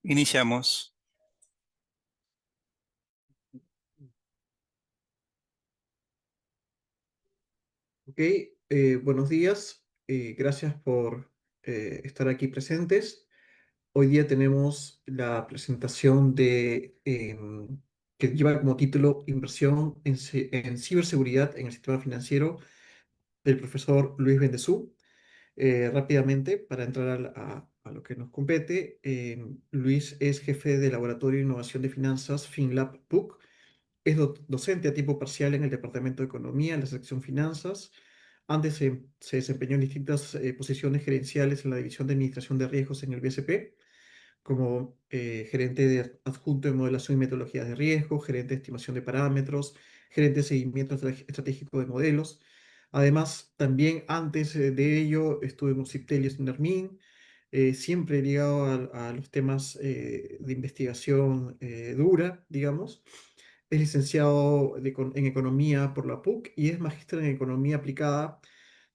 Iniciamos. Ok, buenos días. Gracias por estar aquí presentes. Hoy día tenemos la presentación que lleva como título Inversión en ciberseguridad en el sistema financiero del profesor Luis Bendezú. Rápidamente, para entrar a lo que nos compete, Luis es jefe de Laboratorio de Innovación de Finanzas FinLab PUC. Es docente a tiempo parcial en el Departamento de Economía, en la sección Finanzas. Antes se desempeñó en distintas posiciones gerenciales en la División de Administración de Riesgos en el BCP, como gerente adjunto de modelación y metodologías de riesgo, gerente de estimación de parámetros, gerente de seguimiento estratégico de modelos. Además, también antes de ello estuve en Uciptel y Snnermin, siempre ligado a los temas de investigación dura, digamos. Es licenciado en Economía por la PUC y es magíster en Economía Aplicada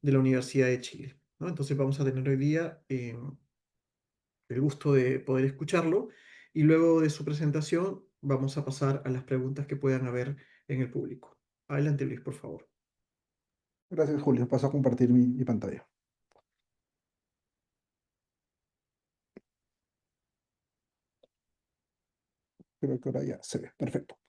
de la Universidad de Chile, ¿no? Entonces vamos a tener hoy día el gusto de poder escucharlo y luego de su presentación vamos a pasar a las preguntas que puedan haber en el público. Adelante, Luis, por favor. Gracias, Julio. Paso a compartir mi pantalla. Creo que ahora ya se ve. Perfecto.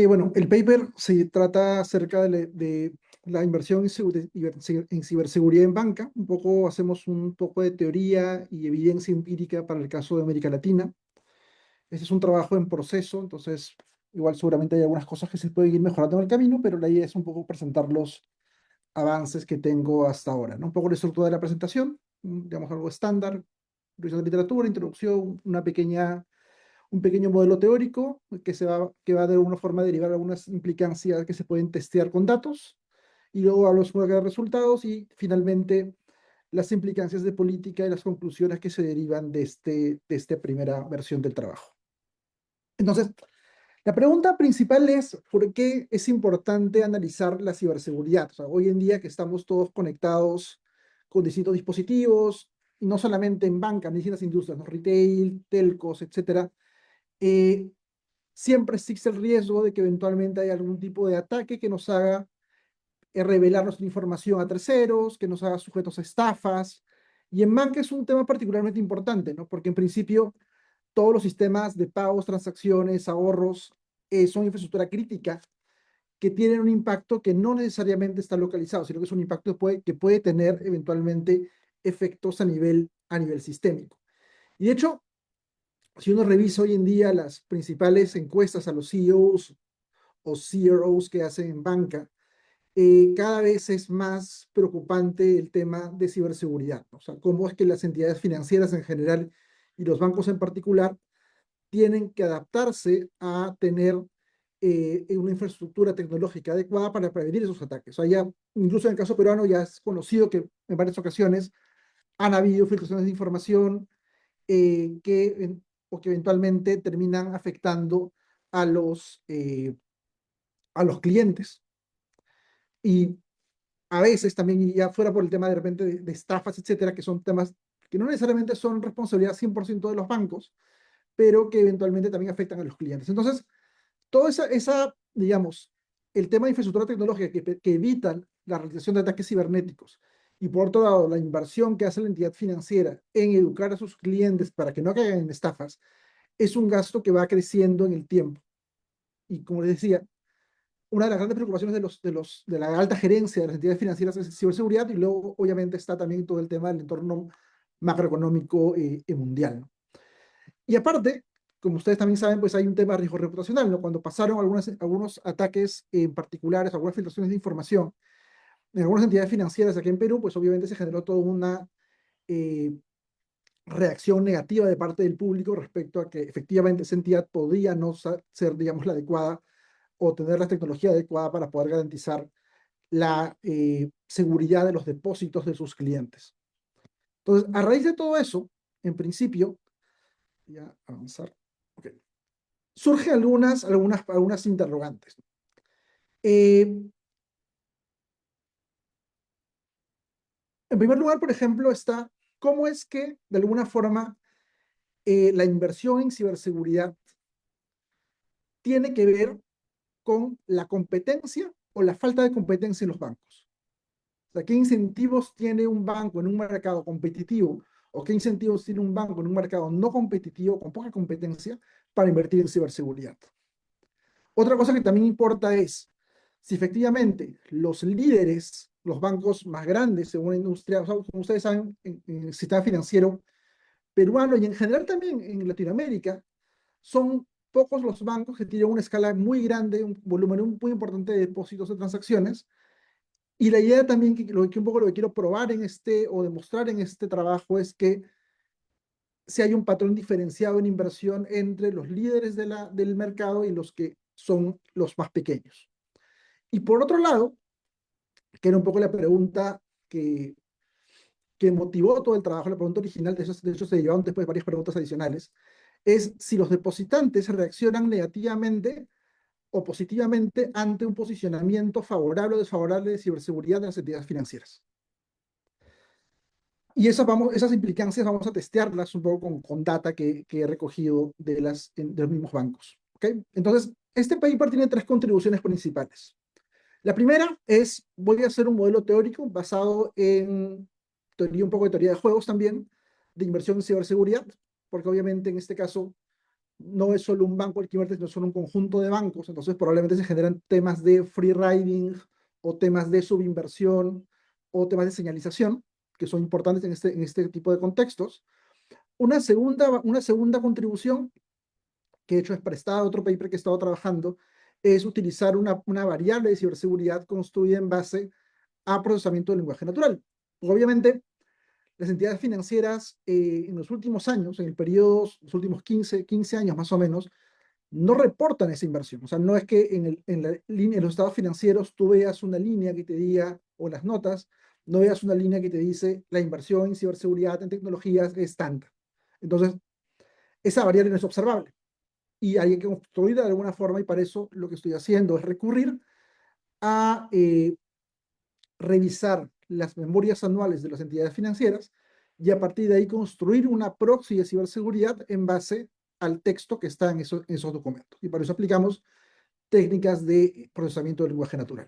Bueno, el paper se trata acerca de la inversión en ciberseguridad en banca. Un poco hacemos un poco de teoría y evidencia empírica para el caso de América Latina. Este es un trabajo en proceso, entonces igual seguramente hay algunas cosas que se pueden ir mejorando en el camino, pero la idea es un poco presentar los avances que tengo hasta ahora, ¿no? Un poco la estructura de la presentación, digamos algo estándar, revisión de literatura, introducción, un pequeño modelo teórico que va de alguna forma a derivar algunas implicancias que se pueden testear con datos, y luego hablo sobre los resultados y finalmente las implicancias de política y las conclusiones que se derivan de esta primera versión del trabajo. Entonces, la pregunta principal es, ¿por qué es importante analizar la ciberseguridad? O sea, hoy en día que estamos todos conectados con distintos dispositivos, y no solamente en banca, en distintas industrias, ¿no? Retail, telcos, etcétera, eh, siempre existe el riesgo de que eventualmente haya algún tipo de ataque que nos haga revelar nuestra información a terceros, que nos haga sujetos a estafas. Y en banca es un tema particularmente importante, ¿no? Porque en principio todos los sistemas de pagos, transacciones, ahorros son infraestructura crítica que tienen un impacto que no necesariamente está localizado, sino que es un impacto que puede tener eventualmente efectos a nivel sistémico. Y de hecho, si uno revisa hoy en día las principales encuestas a los CEOs o CROs que hacen en banca, cada vez es más preocupante el tema de ciberseguridad, ¿no? O sea, cómo es que las entidades financieras en general y los bancos en particular tienen que adaptarse a tener una infraestructura tecnológica adecuada para prevenir esos ataques. O sea, ya, incluso en el caso peruano ya es conocido que en varias ocasiones han habido filtraciones de información o que eventualmente terminan afectando a a los clientes. Y a veces también, ya fuera por el tema de repente de estafas, etcétera, que son temas que no necesariamente son responsabilidad 100% de los bancos, pero que eventualmente también afectan a los clientes. Entonces, toda digamos, el tema de infraestructura tecnológica que evitan la realización de ataques cibernéticos y por otro lado, la inversión que hace la entidad financiera en educar a sus clientes para que no caigan en estafas, es un gasto que va creciendo en el tiempo. Y como les decía, una de las grandes preocupaciones de la alta gerencia de las entidades financieras es ciberseguridad y luego obviamente está también todo el tema del entorno macroeconómico mundial, ¿no? Y aparte, como ustedes también saben, pues hay un tema de riesgo reputacional, ¿no? Cuando pasaron algunos ataques en particulares, algunas filtraciones de información en algunas entidades financieras aquí en Perú, pues obviamente se generó toda una eh, reacción negativa de parte del público respecto a que efectivamente esa entidad podría no ser, digamos, la adecuada o tener la tecnología adecuada para poder garantizar la seguridad de los depósitos de sus clientes. Entonces, a raíz de todo eso, en principio, ya avanzar, okay, surgen algunas interrogantes. En primer lugar, por ejemplo, está cómo es que, de alguna forma, la inversión en ciberseguridad tiene que ver con la competencia o la falta de competencia en los bancos. O sea, ¿qué incentivos tiene un banco en un mercado competitivo o qué incentivos tiene un banco en un mercado no competitivo, con poca competencia, para invertir en ciberseguridad? Otra cosa que también importa es si efectivamente los líderes, los bancos más grandes según la industria, o sea, como ustedes saben, en el sistema financiero peruano y en general también en Latinoamérica, son pocos los bancos que tienen una escala muy grande, un volumen muy importante de depósitos de transacciones. Y la idea también, que un poco lo que quiero probar en este o demostrar en este trabajo es que si hay un patrón diferenciado en inversión entre los líderes del mercado y los que son los más pequeños. Y por otro lado, que era un poco la pregunta que motivó todo el trabajo, la pregunta original, de hecho se llevaron después varias preguntas adicionales, es si los depositantes reaccionan negativamente o positivamente ante un posicionamiento favorable o desfavorable de ciberseguridad de las entidades financieras. Y esas implicancias vamos a testearlas un poco con data que he recogido de los mismos bancos. ¿Okay? Entonces, este paper tiene tres contribuciones principales. La primera es, voy a hacer un modelo teórico basado en teoría, un poco de teoría de juegos también, de inversión en ciberseguridad, porque obviamente en este caso no es solo un banco el que invierte, sino solo un conjunto de bancos, entonces probablemente se generan temas de free riding o temas de subinversión o temas de señalización, que son importantes en este tipo de contextos. Una segunda contribución, que de hecho es prestada a otro paper que he estado trabajando, es utilizar una variable de ciberseguridad construida en base a procesamiento del lenguaje natural. Obviamente, las entidades financieras en los últimos años, en el periodo, los últimos 15 años más o menos, no reportan esa inversión. O sea, no es que en los estados financieros tú veas una línea que te diga, o las notas, no veas una línea que te dice la inversión en ciberseguridad, en tecnologías es tanta. Entonces, esa variable no es observable. Y hay que construirla de alguna forma y para eso lo que estoy haciendo es recurrir a revisar las memorias anuales de las entidades financieras y a partir de ahí construir una proxy de ciberseguridad en base al texto que está en esos documentos. Y para eso aplicamos técnicas de procesamiento del lenguaje natural.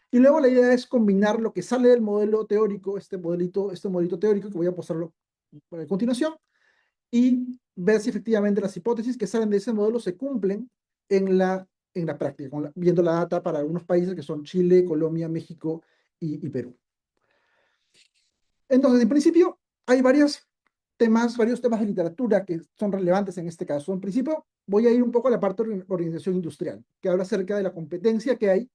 Y luego la idea es combinar lo que sale del modelo teórico, este modelito teórico que voy a posarlo a continuación, y ver si efectivamente las hipótesis que salen de ese modelo se cumplen en la práctica, viendo la data para algunos países que son Chile, Colombia, México y Perú. Entonces, en principio, hay varios temas de literatura que son relevantes en este caso. En principio, voy a ir un poco a la parte de organización industrial, que habla acerca de la competencia que hay,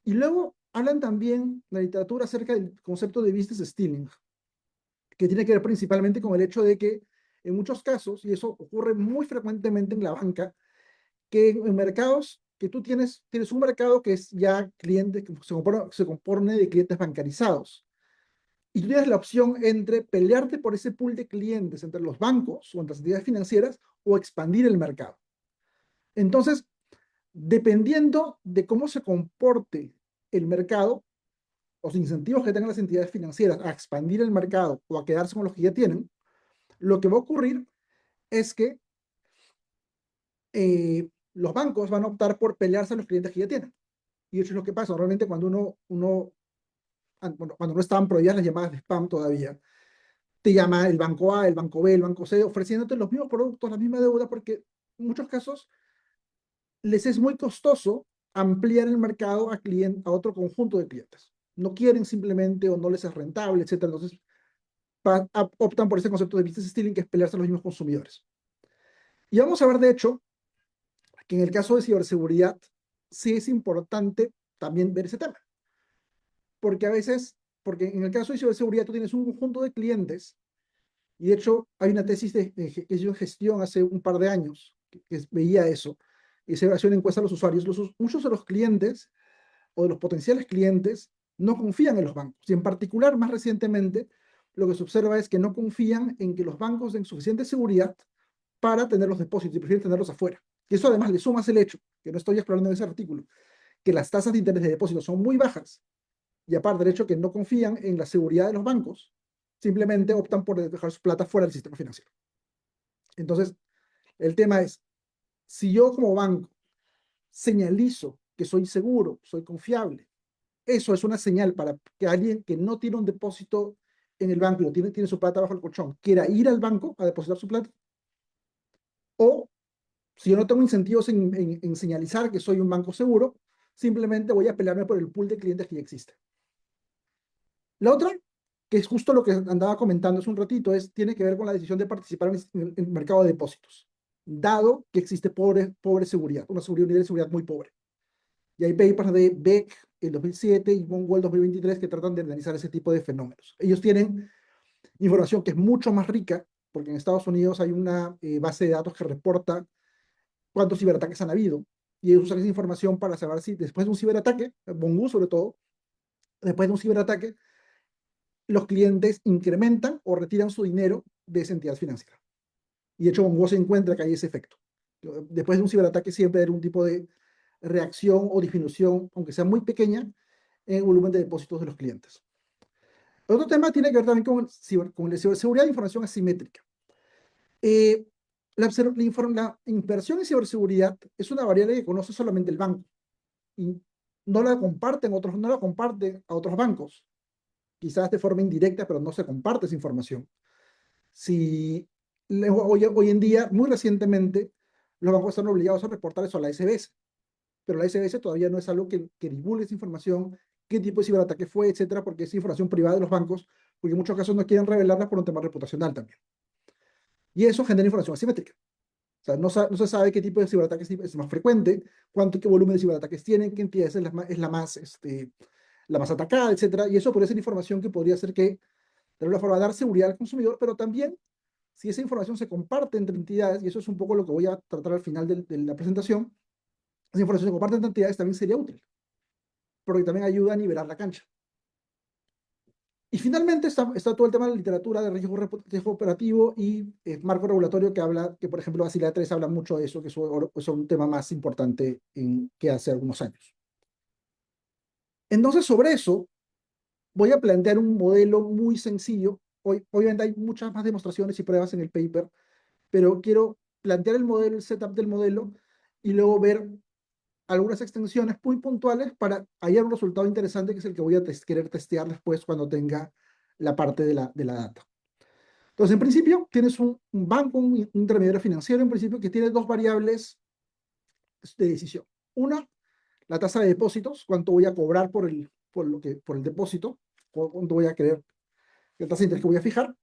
y luego hablan también la literatura acerca del concepto de business stealing, que tiene que ver principalmente con el hecho de que en muchos casos, y eso ocurre muy frecuentemente en la banca, que en mercados que tú tienes un mercado que es ya cliente, que se compone de clientes bancarizados. Y tú tienes la opción entre pelearte por ese pool de clientes entre los bancos o entre las entidades financieras o expandir el mercado. Entonces, dependiendo de cómo se comporte el mercado, los incentivos que tengan las entidades financieras a expandir el mercado o a quedarse con los que ya tienen, lo que va a ocurrir es que los bancos van a optar por pelearse a los clientes que ya tienen. Y eso es lo que pasa normalmente cuando bueno, cuando no estaban prohibidas las llamadas de spam todavía. Te llama el banco A, el banco B, el banco C, ofreciéndote los mismos productos, la misma deuda, porque en muchos casos les es muy costoso ampliar el mercado a otro conjunto de clientes. No quieren simplemente o no les es rentable, etcétera. Entonces optan por ese concepto de business stealing, que es pelearse a los mismos consumidores. Y vamos a ver, de hecho, que en el caso de ciberseguridad sí es importante también ver ese tema. Porque a veces, porque en el caso de ciberseguridad tú tienes un conjunto de clientes. Y de hecho, hay una tesis que hizo gestión hace un par de años que veía eso. Y se hacía una encuesta a los usuarios. Muchos de los clientes o de los potenciales clientes no confían en los bancos. Y en particular, más recientemente, lo que se observa es que no confían en que los bancos den suficiente seguridad para tener los depósitos y prefieren tenerlos afuera. Y eso además le sumas el hecho, que no estoy explorando en ese artículo, que las tasas de interés de depósito son muy bajas y aparte del hecho que no confían en la seguridad de los bancos, simplemente optan por dejar su plata fuera del sistema financiero. Entonces, el tema es, si yo como banco señalizo que soy seguro, soy confiable, eso es una señal para que alguien que no tiene un depósito en el banco y tiene su plata bajo el colchón, quiera ir al banco a depositar su plata, o si yo no tengo incentivos en señalizar que soy un banco seguro, simplemente voy a pelearme por el pool de clientes que ya existe. La otra, que es justo lo que andaba comentando hace un ratito, tiene que ver con la decisión de participar en el mercado de depósitos, dado que existe pobre seguridad, un nivel de seguridad muy pobre. Y hay papers de Beck en 2007 y Mongo el 2023 que tratan de analizar ese tipo de fenómenos. Ellos tienen información que es mucho más rica, porque en Estados Unidos hay una base de datos que reporta cuántos ciberataques han habido. Y ellos usan esa información para saber si después de un ciberataque, Mongo sobre todo, después de un ciberataque, los clientes incrementan o retiran su dinero de esa entidad financiera. Y de hecho, Mongo se encuentra que hay ese efecto. Después de un ciberataque siempre hay un tipo de reacción o disminución, aunque sea muy pequeña, en el volumen de depósitos de los clientes. Otro tema tiene que ver también con la ciberseguridad de información asimétrica. Eh, la inversión en ciberseguridad es una variable que conoce solamente el banco y no la comparten a otros bancos, quizás de forma indirecta, pero no se comparte esa información. Si hoy en día, muy recientemente, los bancos están obligados a reportar eso a la SBS, pero la SBS todavía no es algo que divulgue esa información, qué tipo de ciberataque fue, etcétera, porque es información privada de los bancos, porque en muchos casos no quieren revelarla por un tema reputacional también. Y eso genera información asimétrica. O sea, no se sabe qué tipo de ciberataques es más frecuente, qué volumen de ciberataques tienen, qué entidad la más atacada, etcétera. Y eso podría ser información que podría hacer que, de alguna forma, dar seguridad al consumidor, pero también, si esa información se comparte entre entidades, y eso es un poco lo que voy a tratar al final de la presentación, esa información se comparte entre entidades también sería útil, porque también ayuda a nivelar la cancha. Y finalmente está todo el tema de la literatura de riesgo operativo y marco regulatorio que habla, que por ejemplo Basilea 3 habla mucho de eso, que es un tema más importante que hace algunos años. Entonces, sobre eso, voy a plantear un modelo muy sencillo. Obviamente hay muchas más demostraciones y pruebas en el paper, pero quiero plantear el modelo, el setup del modelo, y luego ver algunas extensiones muy puntuales para hallar un resultado interesante que es el que voy a querer testear después cuando tenga la parte de la data. Entonces, en principio, tienes un banco, un intermediario financiero, en principio, que tiene dos variables de decisión. Una, la tasa de depósitos, cuánto voy a cobrar por el depósito, cuánto voy a querer, la tasa de interés que voy a fijar,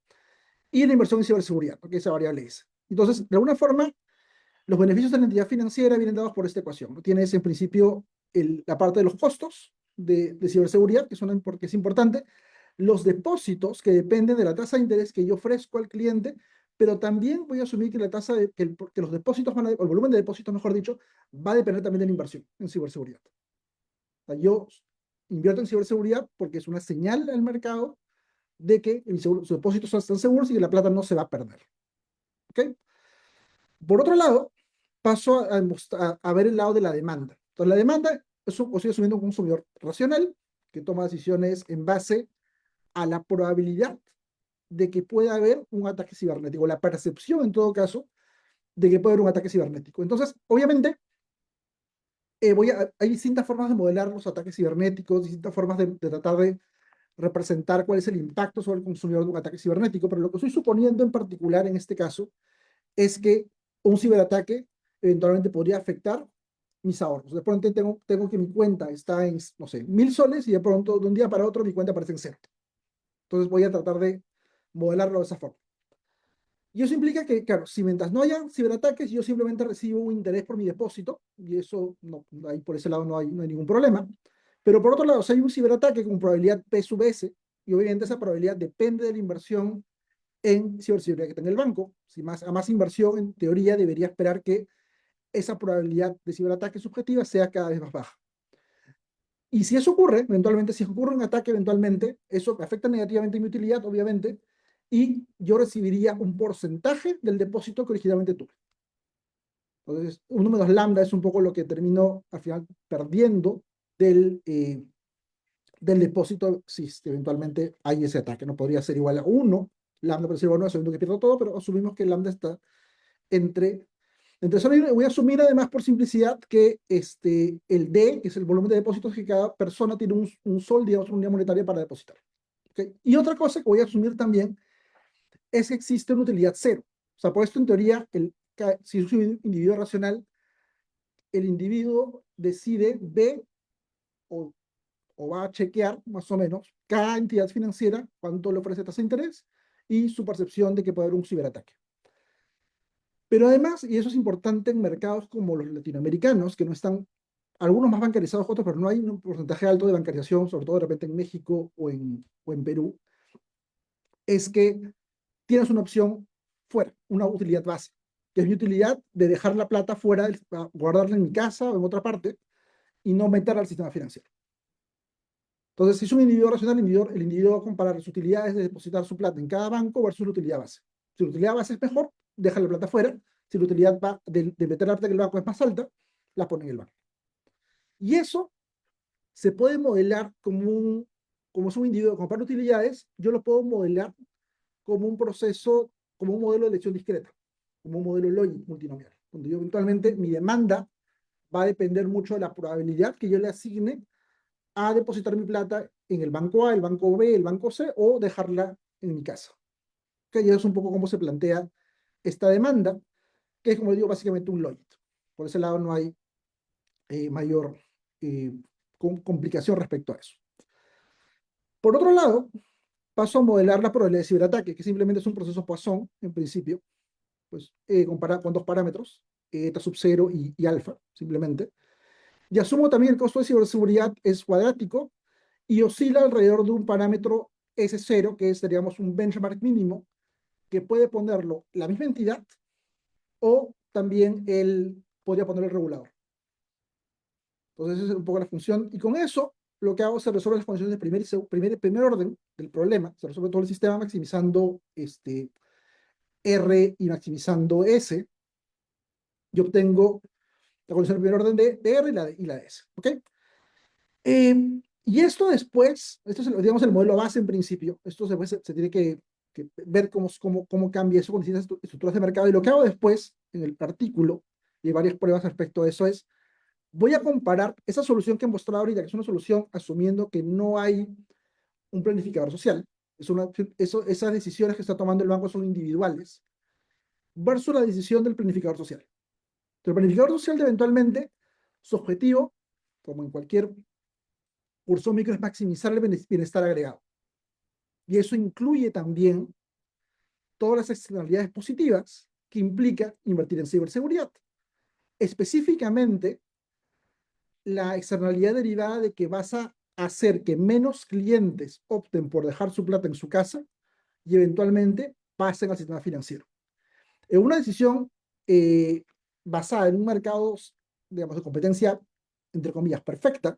y la inversión en ciberseguridad, porque esa variable es. Entonces, de alguna forma, los beneficios de la entidad financiera vienen dados por esta ecuación. Tienes, en principio, la parte de los costos de ciberseguridad, que es importante, los depósitos que dependen de la tasa de interés que yo ofrezco al cliente, pero también voy a asumir que que los depósitos o el volumen de depósitos, mejor dicho, va a depender también de la inversión en ciberseguridad. O sea, yo invierto en ciberseguridad porque es una señal al mercado de que sus depósitos están seguros y que la plata no se va a perder. ¿Okay? Por otro lado, paso a ver el lado de la demanda. Entonces, la demanda estoy asumiendo un consumidor racional que toma decisiones en base a la probabilidad de que pueda haber un ataque cibernético, la percepción en todo caso de que puede haber un ataque cibernético. Entonces, obviamente, hay distintas formas de modelar los ataques cibernéticos, distintas formas de tratar de representar cuál es el impacto sobre el consumidor de un ataque cibernético, pero lo que estoy suponiendo en particular en este caso es que un ciberataque eventualmente podría afectar mis ahorros. De pronto tengo que mi cuenta está en, no sé, 1.000 soles y de pronto de un día para otro mi cuenta aparece en cero. Entonces voy a tratar de modelarlo de esa forma. Y eso implica que, claro, si mientras no haya ciberataques, yo simplemente recibo un interés por mi depósito, y eso, no, ahí por ese lado no hay ningún problema. Pero por otro lado, si hay un ciberataque con probabilidad P sub S, y obviamente esa probabilidad depende de la inversión en ciberseguridad que tenga el banco. A más inversión, en teoría, debería esperar que esa probabilidad de ciberataque subjetiva sea cada vez más baja. Y si eso ocurre, eventualmente, si ocurre un ataque eventualmente, eso afecta negativamente mi utilidad, obviamente, y yo recibiría un porcentaje del depósito que originalmente tuve. Entonces, 1 - lambda es un poco lo que termino al final perdiendo del depósito si eventualmente hay ese ataque. No podría ser igual a 1 lambda por decir, bueno, asumiendo que pierdo todo, pero asumimos que lambda está entre, entre sol y voy a asumir además por simplicidad que el D, que es el volumen de depósitos que cada persona tiene un sol, digamos, una unidad monetaria para depositar. ¿Okay? Y otra cosa que voy a asumir también es que existe una utilidad cero. O sea, por esto en teoría, si es un individuo racional, el individuo decide, ve o, o va a chequear más o menos cada entidad financiera cuánto le ofrece tasa de interés y su percepción de que puede haber un ciberataque. Pero además, y eso es importante en mercados como los latinoamericanos, que no están, algunos más bancarizados que otros, pero no hay un porcentaje alto de bancarización, sobre todo de repente en México o en Perú, es que tienes una opción fuera, una utilidad base, que es mi utilidad de dejar la plata fuera, guardarla en mi casa o en otra parte y no meterla al sistema financiero. Entonces, si es un individuo racional, el individuo va a comparar las utilidades de depositar su plata en cada banco versus la utilidad base. Si la utilidad base es mejor, deja la plata fuera. Si la utilidad de meter la plata en el banco es más alta, la pone en el banco. Y eso se puede modelar como es un individuo de comprar utilidades, yo lo puedo modelar como un proceso, como un modelo de elección discreta, como un modelo lógico multinomial, donde yo eventualmente mi demanda va a depender mucho de la probabilidad que yo le asigne a depositar mi plata en el banco A, el banco B, el banco C o dejarla en mi casa. Que ya es un poco cómo se plantea esta demanda, que es, como digo, básicamente un logit. Por ese lado no hay mayor eh, complicación respecto a eso. Por otro lado, paso a modelar la probabilidad de ciberataque, que simplemente es un proceso Poisson, en principio, pues con dos parámetros, eta sub 0 y alfa, simplemente. Y asumo también el costo de ciberseguridad es cuadrático y oscila alrededor de un parámetro S0, que es, digamos, un benchmark mínimo, que puede ponerlo la misma entidad o también él podría poner el regulador. Entonces, esa es un poco la función. Y con eso, lo que hago es resolver las funciones de primer orden del problema. Se resuelve todo el sistema maximizando R y maximizando S. Y obtengo la condición de primer orden de R y la de S. ¿Ok? Y esto después, esto es digamos el modelo base en principio, esto después se tiene que ver cómo cambia eso con distintas estructuras de mercado. Y lo que hago después en el artículo, y hay varias pruebas respecto a eso, es voy a comparar esa solución que he mostrado ahorita, que es una solución asumiendo que no hay un planificador social, esas decisiones que está tomando el banco son individuales, versus la decisión del planificador social. El planificador social eventualmente, su objetivo, como en cualquier curso micro, es maximizar el bienestar agregado. Y eso incluye también todas las externalidades positivas que implica invertir en ciberseguridad. Específicamente, la externalidad derivada de que vas a hacer que menos clientes opten por dejar su plata en su casa y eventualmente pasen al sistema financiero. En una decisión basada en un mercado, digamos, de competencia, entre comillas, perfecta,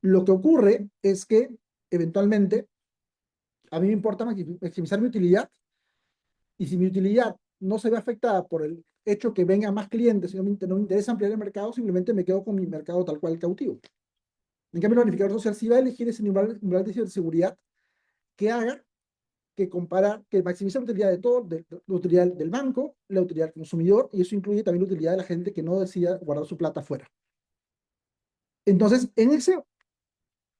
lo que ocurre es que eventualmente a mí me importa maximizar mi utilidad y si mi utilidad no se ve afectada por el hecho que vengan más clientes y no me interesa ampliar el mercado, simplemente me quedo con mi mercado tal cual cautivo. En cambio, el planificador social sí va a elegir ese umbral de ciberseguridad que haga que maximice la utilidad de todo, la utilidad del banco, la utilidad del consumidor, y eso incluye también la utilidad de la gente que no decida guardar su plata afuera. Entonces, en ese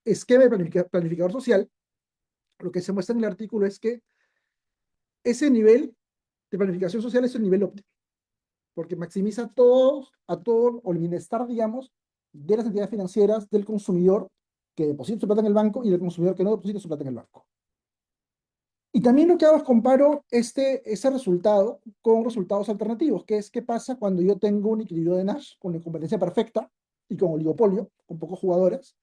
esquema de planificador social, lo que se muestra en el artículo es que ese nivel de planificación social es el nivel óptimo, porque maximiza a todo, o el bienestar, digamos, de las entidades financieras, del consumidor que deposita su plata en el banco y del consumidor que no deposita su plata en el banco. Y también lo que hago es comparo ese resultado con resultados alternativos, que es qué pasa cuando yo tengo un equilibrio de Nash con la competencia perfecta y con oligopolio, con pocos jugadores,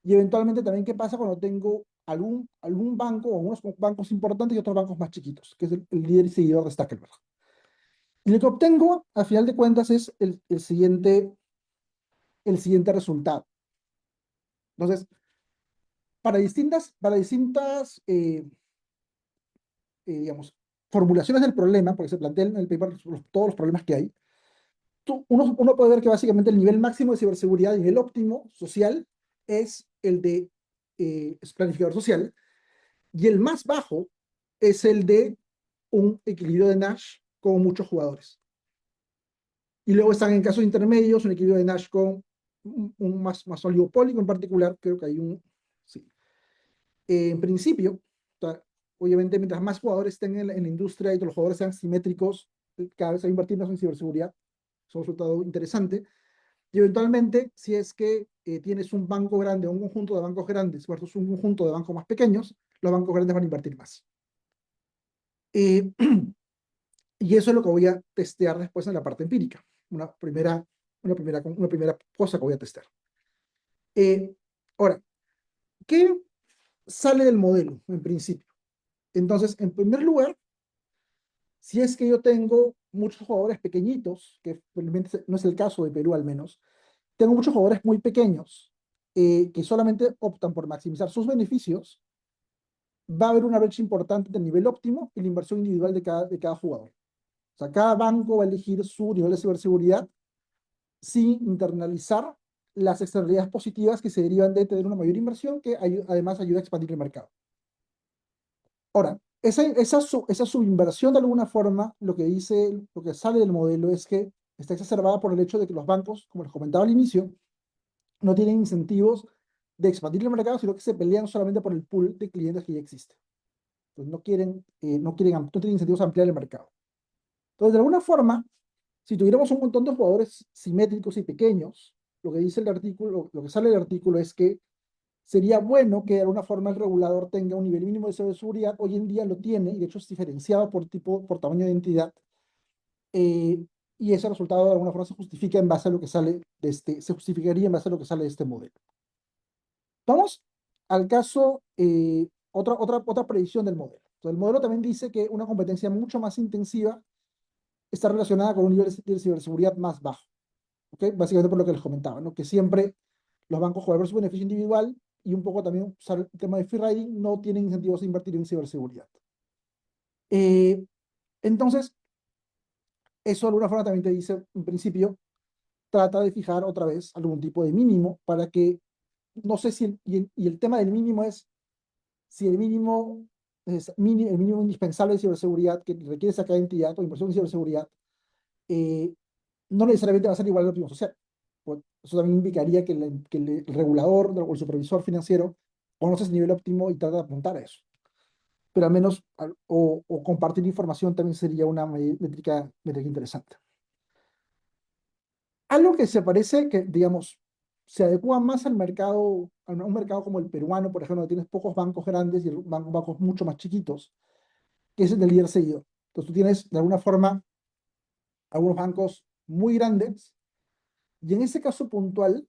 y eventualmente también qué pasa cuando tengo algún banco o algunos bancos importantes y otros bancos más chiquitos, que es el líder y seguidor de Stackelberg. Y lo que obtengo, a final de cuentas, es el siguiente resultado. Entonces, para distintas digamos, formulaciones del problema, porque se plantean en el paper todos los problemas que hay, uno puede ver que básicamente el nivel máximo de ciberseguridad, el nivel óptimo social, es el de planificador social, y el más bajo es el de un equilibrio de Nash con muchos jugadores. Y luego están en casos intermedios, un equilibrio de Nash con un más oligopólico en particular, creo que hay un, sí. En principio, o sea, obviamente, mientras más jugadores estén en la industria y que los jugadores sean simétricos, cada vez hay invertir más en ciberseguridad. Es un resultado interesante. Y eventualmente, si es que tienes un banco grande o un conjunto de bancos grandes versus un conjunto de bancos más pequeños, los bancos grandes van a invertir más. Eh, y eso es lo que voy a testear después en la parte empírica. Una primera cosa que voy a testear. Eh, Ahora, ¿qué sale del modelo en principio? Entonces, en primer lugar, si es que yo tengo muchos jugadores pequeñitos, que probablemente no es el caso de Perú al menos, tengo muchos jugadores muy pequeños que solamente optan por maximizar sus beneficios, va a haber una brecha importante entre el nivel óptimo y la inversión individual de cada jugador. O sea, cada banco va a elegir su nivel de ciberseguridad sin internalizar las externalidades positivas que se derivan de tener una mayor inversión que además ayuda a expandir el mercado. Ahora, esa subinversión de alguna forma, lo que sale del modelo es que está exacerbada por el hecho de que los bancos, como les comentaba al inicio, no tienen incentivos de expandir el mercado, sino que se pelean solamente por el pool de clientes que ya existe. Entonces no tienen incentivos a ampliar el mercado. Entonces, de alguna forma, si tuviéramos un montón de jugadores simétricos y pequeños, lo que dice el artículo, lo que sale del artículo es que sería bueno que de alguna forma el regulador tenga un nivel mínimo de ciberseguridad. Hoy en día lo tiene, y de hecho es diferenciado por tamaño de entidad, eh, y ese resultado de alguna forma se justifica en base a lo que sale se justificaría en base a lo que sale de este modelo. Vamos al caso, otra predicción del modelo. Entonces, el modelo también dice que una competencia mucho más intensiva está relacionada con un nivel de ciberseguridad más bajo. ¿Ok? Básicamente por lo que les comentaba, ¿no? Que siempre los bancos juegan por su beneficio individual y un poco también usar el tema de free riding no tienen incentivos a invertir en ciberseguridad. Eh, entonces, eso de alguna forma también te dice, en principio, trata de fijar otra vez algún tipo de mínimo para que, no sé si, y el tema del mínimo es si el mínimo el mínimo indispensable de ciberseguridad que requiere esa cada entidad o inversión en ciberseguridad, eh, no necesariamente va a ser igual al óptimo social. Pues eso también indicaría que el regulador o el supervisor financiero conoce ese nivel óptimo y trata de apuntar a eso. Pero al menos, o compartir información también sería una métrica interesante. Algo que se parece, que digamos, se adecua más al mercado, a un mercado como el peruano, por ejemplo, donde tienes pocos bancos grandes y bancos mucho más chiquitos, que es el del líder seguidor. Entonces tú tienes, de alguna forma, algunos bancos muy grandes, y en ese caso puntual,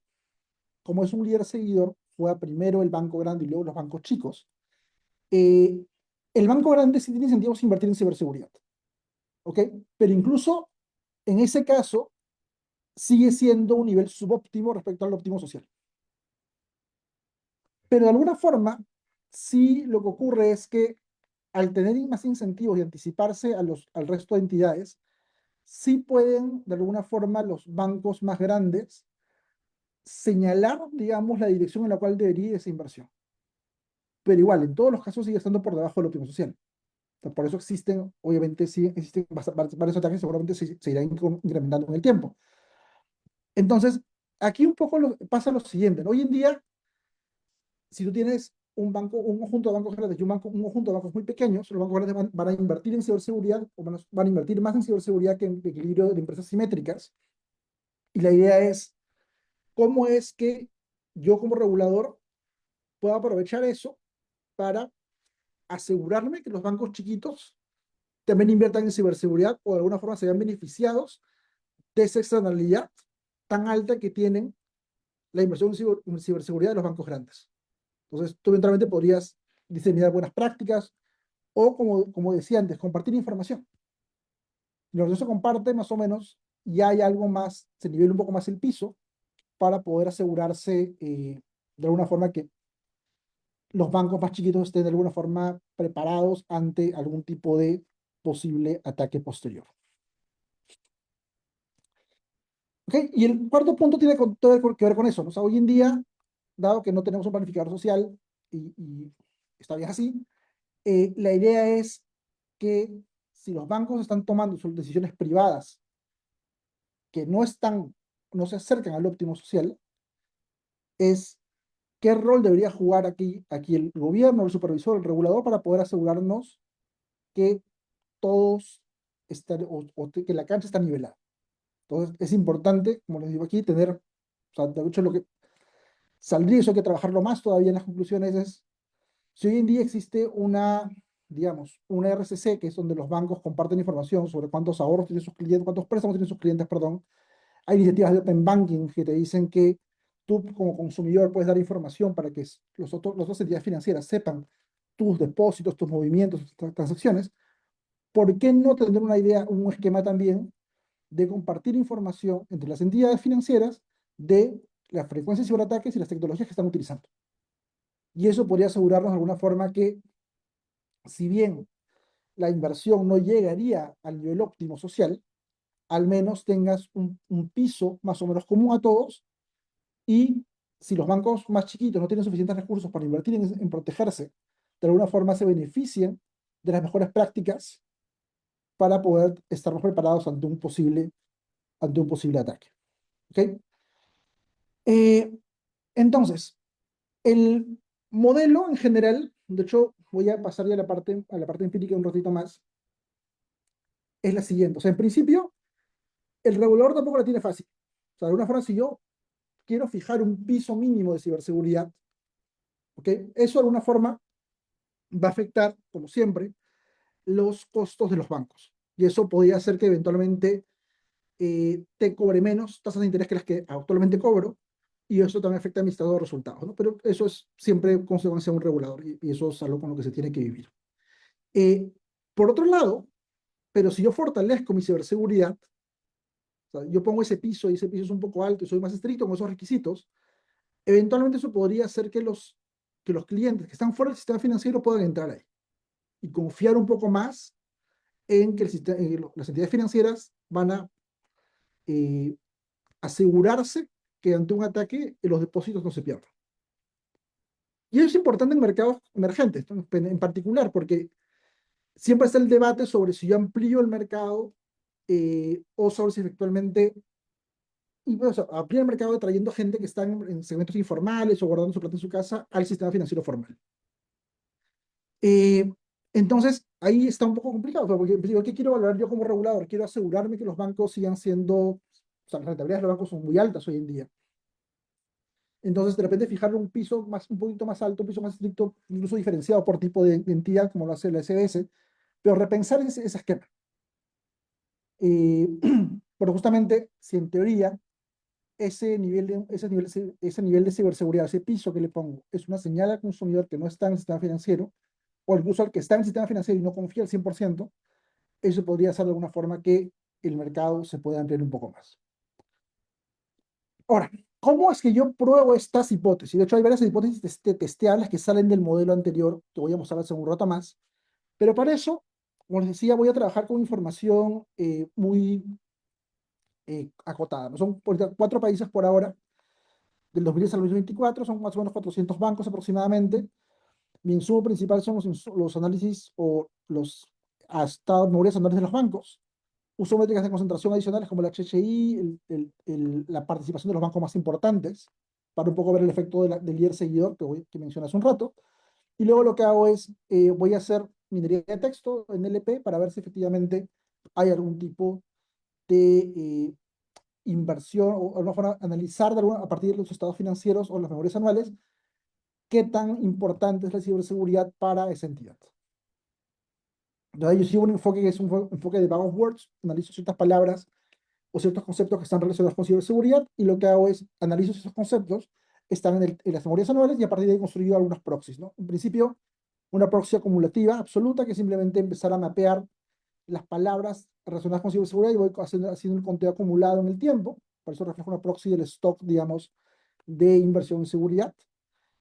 como es un líder seguidor, juega primero el banco grande y luego los bancos chicos. eh, el banco grande sí tiene incentivos a invertir en ciberseguridad, ¿ok? Pero incluso en ese caso, sigue siendo un nivel subóptimo respecto al óptimo social. Pero de alguna forma, sí lo que ocurre es que al tener más incentivos y anticiparse al resto de entidades, sí pueden, de alguna forma, los bancos más grandes señalar, digamos, la dirección en la cual debería ir esa inversión. Pero igual, en todos los casos sigue estando por debajo del óptimo social. O sea, por eso existen, obviamente, sí existen varios ataques, seguramente se irán incrementando en el tiempo. Entonces, aquí un poco pasa lo siguiente, ¿no? Hoy en día, si tú tienes un conjunto de bancos grandes y un conjunto de bancos muy pequeños, los bancos grandes van a invertir en ciberseguridad o van a invertir más en ciberseguridad que en equilibrio de empresas simétricas. Y la idea es, ¿cómo es que yo como regulador puedo aprovechar eso para asegurarme que los bancos chiquitos también inviertan en ciberseguridad o de alguna forma se vean beneficiados de esa externalidad tan alta que tienen la inversión en ciberseguridad de los bancos grandes? Entonces, tú eventualmente podrías diseñar buenas prácticas o, como decía antes, compartir información. Y cuando eso comparte, más o menos, ya hay algo más, se nivela un poco más el piso para poder asegurarse de alguna forma que los bancos más chiquitos estén de alguna forma preparados ante algún tipo de posible ataque posterior. ¿Ok? Y el cuarto punto tiene todo que ver con eso, ¿no? O sea, hoy en día, dado que no tenemos un planificador social y está bien así, la idea es que si los bancos están tomando sus decisiones privadas que no se acercan al óptimo social, es qué rol debería jugar aquí el gobierno, el supervisor, el regulador, para poder asegurarnos que todos están, que la cancha está nivelada. Entonces, es importante, como les digo aquí, o sea, de hecho, lo que saldría, eso hay que trabajarlo más todavía en las conclusiones, es si hoy en día existe digamos, una RCC, que es donde los bancos comparten información sobre cuántos ahorros tienen sus clientes, cuántos préstamos tienen sus clientes, perdón. Hay iniciativas de Open Banking que te dicen que tú como consumidor puedes dar información para que las otras entidades financieras sepan tus depósitos, tus movimientos, tus transacciones. ¿Por qué no tener una idea, un esquema también de compartir información entre las entidades financieras de la frecuencia de ciberataques y las tecnologías que están utilizando? Y eso podría asegurarnos de alguna forma que, si bien la inversión no llegaría al nivel óptimo social, al menos tengas un piso más o menos común a todos. Y si los bancos más chiquitos no tienen suficientes recursos para invertir en protegerse, de alguna forma se beneficien de las mejores prácticas para poder estar más preparados ante un posible ataque. ¿Ok? Eh, entonces, el modelo en general, de hecho, voy a pasar ya a la parte empírica un ratito más, es la siguiente. O sea, en principio, el regulador tampoco la tiene fácil. O sea, de alguna forma, si yo quiero fijar un piso mínimo de ciberseguridad, ¿ok? Eso de alguna forma va a afectar, como siempre, los costos de los bancos. Y eso podría hacer que eventualmente te cobre menos tasas de interés que las que actualmente cobro, y eso también afecta a mi estado de resultados, ¿no? Pero eso es siempre consecuencia de un regulador, y eso es algo con lo que se tiene que vivir. Eh, por otro lado, pero si yo fortalezco mi ciberseguridad, o sea, yo pongo ese piso y ese piso es un poco alto y soy más estricto con esos requisitos, eventualmente eso podría hacer que los clientes que están fuera del sistema financiero puedan entrar ahí y confiar un poco más en que las entidades financieras van a eh, asegurarse que ante un ataque los depósitos no se pierdan. Y eso es importante en mercados emergentes, ¿no? En particular, porque siempre está el debate sobre si yo amplío el mercado o sobre si efectivamente y bueno, o sea, amplía el mercado trayendo gente que está en segmentos informales o guardando su plata en su casa al sistema financiero formal. Eh, entonces, ahí está un poco complicado, porque digo, ¿qué quiero valorar yo como regulador? Quiero asegurarme que los bancos sigan siendo, o sea, las rentabilidades de los bancos son muy altas hoy en día. Entonces, de repente, fijarle un piso un poquito más alto, un piso más estricto, incluso diferenciado por tipo de entidad, como lo hace la SBS, pero repensar ese esquema. Eh, pero justamente, si en teoría ese nivel de ciberseguridad, ese piso que le pongo, es una señal al consumidor que no está en el sistema financiero, o incluso al que está en el sistema financiero y no confía al 100%, eso podría ser de alguna forma que el mercado se pueda ampliar un poco más. Ahora, ¿cómo es que yo pruebo estas hipótesis? De hecho, hay varias hipótesis testeables que salen del modelo anterior, que voy a mostrar hace un rato más, pero para eso, como les decía, voy a trabajar con información muy acotada. Son 4 países por ahora, del 2010 al 2024, son más o menos 400 bancos aproximadamente. Mi insumo principal son los análisis o los hasta memorias anuales de los bancos. Uso métricas de concentración adicionales como la HHI, la participación de los bancos más importantes, para un poco ver el efecto del líder seguidor que mencioné hace un rato. Y luego lo que hago es, voy a hacer minería de texto en LP para ver si efectivamente hay algún tipo de inversión o alguna forma analizar a partir de los estados financieros o las memorias anuales qué tan importante es la ciberseguridad para esa entidad. Entonces, yo sigo un enfoque que es un enfoque de bag of words, analizo ciertas palabras o ciertos conceptos que están relacionados con ciberseguridad y lo que hago es analizo esos conceptos, están en las memorias anuales y a partir de ahí he construido algunos proxies, ¿no? En principio, una proxy acumulativa absoluta que es simplemente empezar a mapear las palabras relacionadas con ciberseguridad y voy haciendo el conteo acumulado en el tiempo. Por eso refleja una proxy del stock, digamos, de inversión en seguridad.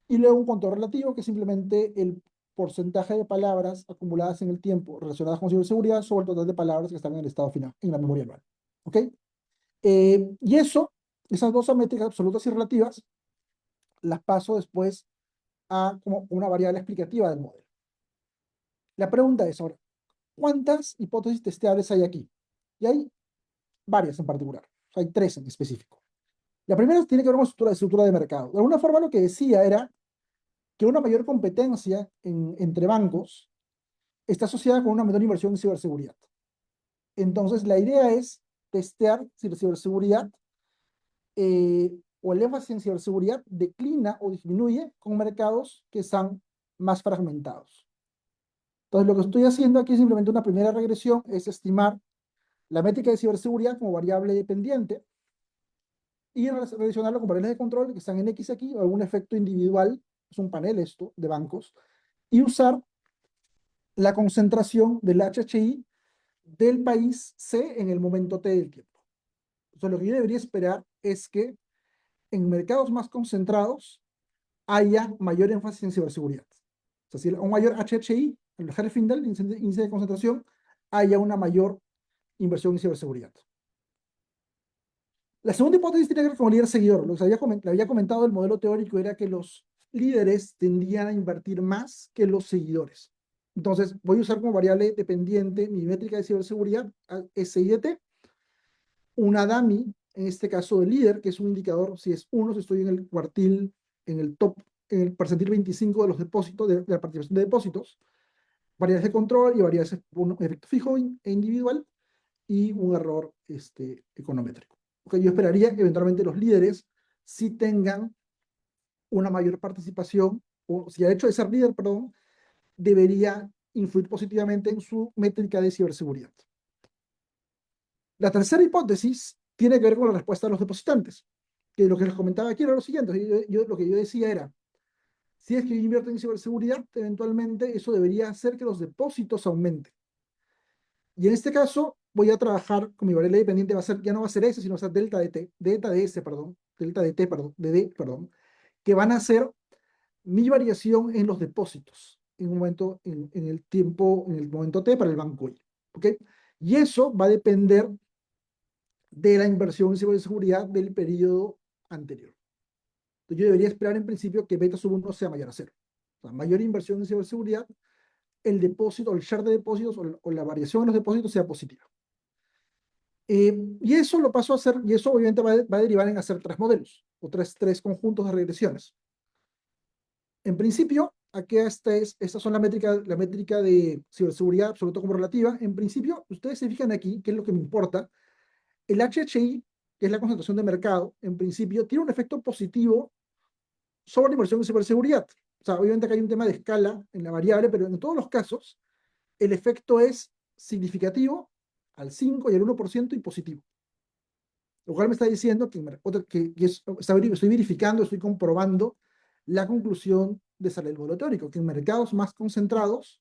Y luego un conteo relativo, que es simplemente el porcentaje de palabras acumuladas en el tiempo relacionadas con ciberseguridad sobre el total de palabras que están en el estado final, en la memoria anual. ¿Ok? Y esas dos métricas absolutas y relativas, las paso después a como una variable explicativa del modelo. La pregunta es ahora, ¿cuántas hipótesis testeables hay aquí? Y hay varias en particular. Hay tres en específico. La primera tiene que ver con estructura de mercado. De alguna forma lo que decía era que una mayor competencia entre bancos está asociada con una menor inversión en ciberseguridad. Entonces, la idea es testear si la ciberseguridad o el énfasis en ciberseguridad declina o disminuye con mercados que están más fragmentados. Entonces, lo que estoy haciendo aquí es simplemente una primera regresión, es estimar la métrica de ciberseguridad como variable dependiente y relacionarlo con paneles de control que están en X aquí, o algún efecto individual, es un panel esto, de bancos, y usar la concentración del HHI del país C en el momento T del tiempo. Entonces, lo que yo debería esperar es que en mercados más concentrados haya mayor énfasis en ciberseguridad. O sea, si un mayor HHI, el Herfindahl, índice de concentración, haya una mayor inversión en ciberseguridad. La segunda hipótesis tiene que ver con el líder seguidor. Lo que le había comentado el modelo teórico era que los líderes tendían a invertir más que los seguidores. Entonces, voy a usar como variable dependiente mi métrica de ciberseguridad, SIDT, una DAMI, en este caso de líder, que es un indicador, si es uno, si estoy en el cuartil, en el top, en el percentil 25 de los depósitos, de la participación de depósitos, variables de control y variables de efecto fijo e individual, y un error econométrico. Okay, yo esperaría que eventualmente los líderes sí tengan una mayor participación, o si ha hecho de ser líder, perdón, debería influir positivamente en su métrica de ciberseguridad. La tercera hipótesis tiene que ver con la respuesta de los depositantes, que lo que les comentaba aquí era lo siguiente, lo que yo decía era, si es que yo invierto en ciberseguridad, eventualmente eso debería hacer que los depósitos aumenten. Y en este caso voy a trabajar con mi variable dependiente, ya no va a ser S, sino va a ser delta de T, delta de S, perdón, delta de T, perdón, de D, perdón, que van a ser mi variación en los depósitos en un momento, en el tiempo, en el momento T para el banco Y. ¿Ok? Y eso va a depender de la inversión en ciberseguridad del periodo anterior. Entonces yo debería esperar en principio que beta sub 1 sea mayor a cero. O sea, mayor inversión en ciberseguridad, el depósito, el share de depósitos o la variación en los depósitos sea positiva. Y eso lo paso a hacer, y eso obviamente va a derivar en hacer tres modelos, o tres conjuntos de regresiones. En principio, aquí estas son la métrica de ciberseguridad absoluta como relativa. En principio, ustedes se fijan aquí, que es lo que me importa, el HHI, que es la concentración de mercado, en principio tiene un efecto positivo sobre la inversión en ciberseguridad. O sea, obviamente acá hay un tema de escala en la variable, pero en todos los casos, el efecto es significativo al 5 y al 1% y positivo. Lo cual me está diciendo estoy verificando, estoy comprobando la conclusión de salir del modelo teórico, que en mercados más concentrados,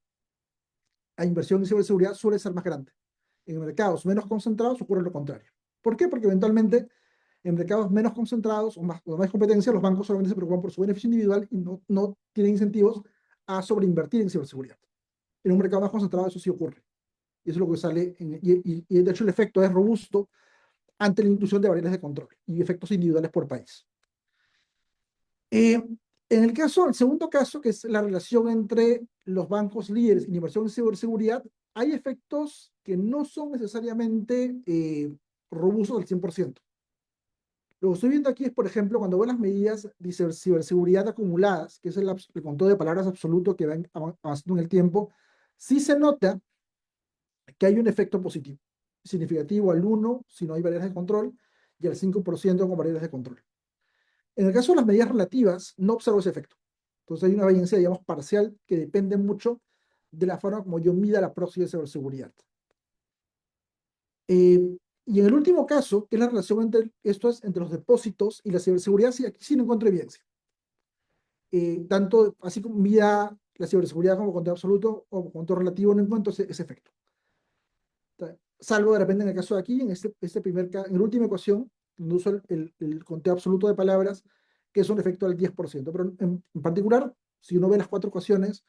la inversión en ciberseguridad suele ser más grande. En mercados menos concentrados ocurre lo contrario. ¿Por qué? Porque eventualmente en mercados menos concentrados o más competencia, los bancos solamente se preocupan por su beneficio individual y no tienen incentivos a sobreinvertir en ciberseguridad. En un mercado más concentrado eso sí ocurre. Y eso es lo que sale, y de hecho el efecto es robusto ante la inclusión de variables de control y efectos individuales por país. El segundo caso, que es la relación entre los bancos líderes y la inversión en ciberseguridad, hay efectos que no son necesariamente robustos al 100%. Lo que estoy viendo aquí es, por ejemplo, cuando veo las medidas de ciberseguridad acumuladas, que es el conteo de palabras absoluto que va avanzando en el tiempo, sí se nota que hay un efecto positivo, significativo al 1 si no hay variables de control y al 5% con variables de control. En el caso de las medidas relativas, no observo ese efecto. Entonces hay una variancia, digamos, parcial que depende mucho de la forma como yo mida la proxy de ciberseguridad. Y en el último caso, que es la relación entre los depósitos y la ciberseguridad, sí, aquí sí no encuentro evidencia. Tanto así como mida la ciberseguridad como conteo absoluto o conteo relativo, no encuentro ese efecto. Salvo de repente en el caso de aquí, en en la última ecuación, donde uso el conteo absoluto de palabras, que es un efecto del 10%. Pero en particular, si uno ve las cuatro ecuaciones,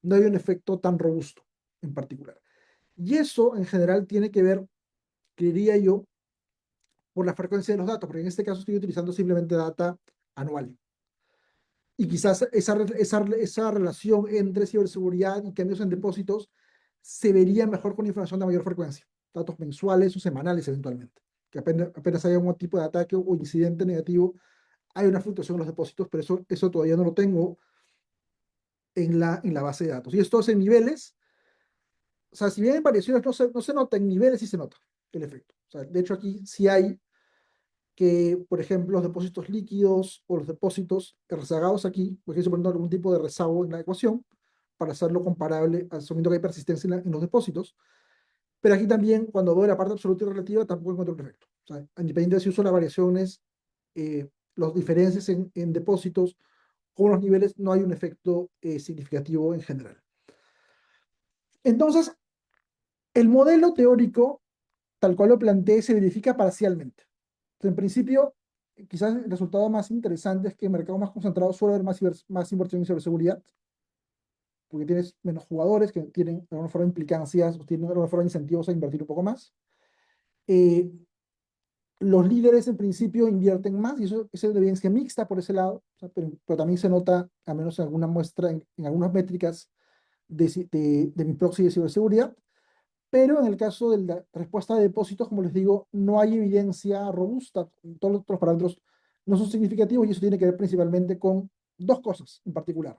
no hay un efecto tan robusto en particular. Y eso en general tiene que ver, creería yo, por la frecuencia de los datos, porque en este caso estoy utilizando simplemente data anual. Y quizás esa relación entre ciberseguridad y cambios en depósitos se vería mejor con información de mayor frecuencia, datos mensuales o semanales eventualmente. que apenas haya un tipo de ataque o incidente negativo, hay una fluctuación en los depósitos, pero eso todavía no lo tengo en la base de datos. Y esto es en niveles, o sea, si bien en variaciones no se nota, en niveles sí se nota el efecto. O sea, de hecho, aquí sí hay que, por ejemplo, los depósitos líquidos o los depósitos rezagados aquí, porque estoy poniendo algún tipo de rezago en la ecuación para hacerlo comparable, asumiendo que hay persistencia en los depósitos. Pero aquí también, cuando veo la parte absoluta y relativa, tampoco encuentro un efecto. O sea, independientemente de si uso las variaciones, las diferencias en depósitos con los niveles, no hay un efecto significativo en general. Entonces, el modelo teórico, tal cual lo planteé, se verifica parcialmente. Entonces, en principio, quizás el resultado más interesante es que en mercados más concentrados suele haber más inversión en ciberseguridad, porque tienes menos jugadores que tienen de alguna forma implicancias o tienen de alguna forma incentivos a invertir un poco más. Eh, los líderes en principio invierten más y eso es una evidencia mixta por ese lado, o sea, pero también se nota, al menos en alguna muestra, en algunas métricas de mi proxy de ciberseguridad. Pero en el caso de la respuesta de depósitos, como les digo, no hay evidencia robusta. Todos los otros parámetros no son significativos y eso tiene que ver principalmente con dos cosas en particular.